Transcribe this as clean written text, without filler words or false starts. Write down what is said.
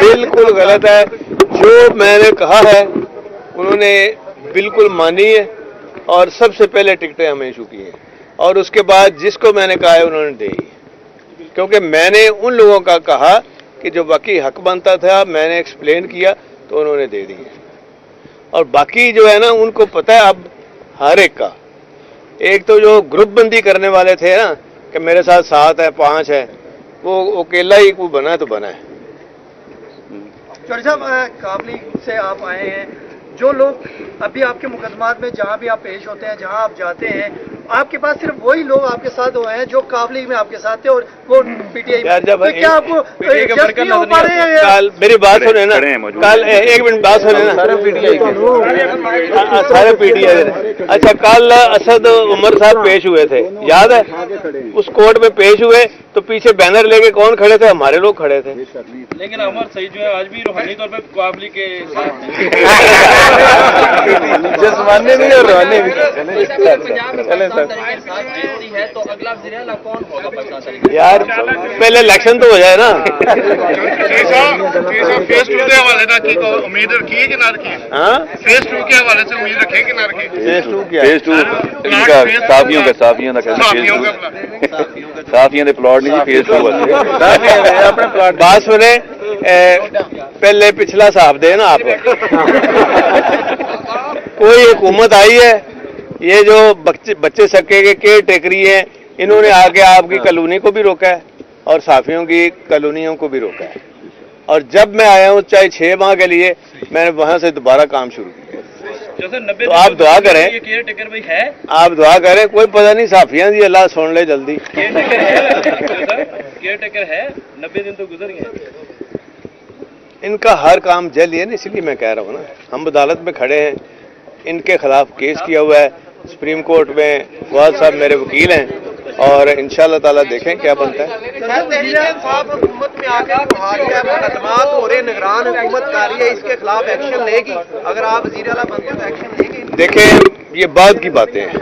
بالکل غلط ہے. جو میں نے کہا ہے انہوں نے بالکل مانی ہے اور سب سے پہلے ٹکٹیں ہمیں ایشو کی ہیں اور اس کے بعد جس کو میں نے کہا ہے انہوں نے دی, کیونکہ میں نے ان لوگوں کا کہا کہ جو باقی حق بنتا تھا میں نے ایکسپلین کیا تو انہوں نے دے دی ہے. اور باقی جو ہے نا ان کو پتہ ہے اب ہر ایک کا. ایک تو جو گروپ بندی کرنے والے تھے نا کہ میرے ساتھ 7 ہے 5 ہے, وہ اکیلا ہی کوئی بنا ہے تو بنا ہے. چودھری صاحب, قابلی سے آپ آئے ہیں, جو لوگ ابھی آپ کے مقدمات میں جہاں بھی آپ پیش ہوتے ہیں, جہاں آپ جاتے ہیں, آپ کے پاس صرف وہی لوگ آپ کے ساتھ ہوئے ہیں جو قابلی میں آپ کے ساتھ تھے اور وہ پی ٹی آئی میں. کیا آپ کو میری بات سنیں نا, کل ایک منٹ بات سنیں نا, سارے پی ٹی آئی. اچھا کل اسد عمر صاحب پیش ہوئے تھے, یاد ہے؟ اس کورٹ میں پیش ہوئے تو پیچھے بینر لے کے کون کھڑے تھے؟ ہمارے لوگ کھڑے تھے. لیکن عمر سعید جو ہے آج بھی روحانی طور پہ قابلی کے جسمانی بھی اور روحانی بھی. یار پہلے الیکشن تو ہو جائے نا. فیس 2 کے حوالے سے امید رکھی ہے کہ نہ رکھی؟ فیس 2 کے حوالے سے امید رکھے کہ نہ رکھے؟ فیس 2 صافیوں کا صافیوں کے پلاٹ نہیں, فیس 2 بات سنیں, پہلے پچھلا حساب دے نا آپ. کوئی حکومت آئی ہے, یہ جو بچے سکے کے کیئر ٹیکری ہیں, انہوں نے آ کے آپ کی کالونی کو بھی روکا ہے اور صحافیوں کی کالونیوں کو بھی روکا ہے. اور جب میں آیا ہوں چاہے 6 ماہ کے لیے, میں نے وہاں سے دوبارہ کام شروع کیا. تو آپ دعا کریں, آپ دعا کریں, کوئی پتہ نہیں صحافیاں دی اللہ سن لے جلدی. کیئر ٹیکر ہے, 90 دن تو گزر گئے. ان کا ہر کام جل ہے نا, اس لیے میں کہہ رہا ہوں نا, ہم عدالت میں کھڑے ہیں, ان کے خلاف کیس کیا ہوا ہے سپریم کورٹ میں. فواد صاحب میرے وکیل ہیں اور انشاءاللہ تعالیٰ دیکھیں کیا بنتا ہے. حکومت میں آ کے مقدمات ہو رہے, نگران حکومت کر رہی ہے, اس کے خلاف ایکشن لے گی. اگر آپ وزیر اعلیٰ بنتے ہیں تو ایکشن لیں گے. دیکھیں یہ بعد کی باتیں ہیں,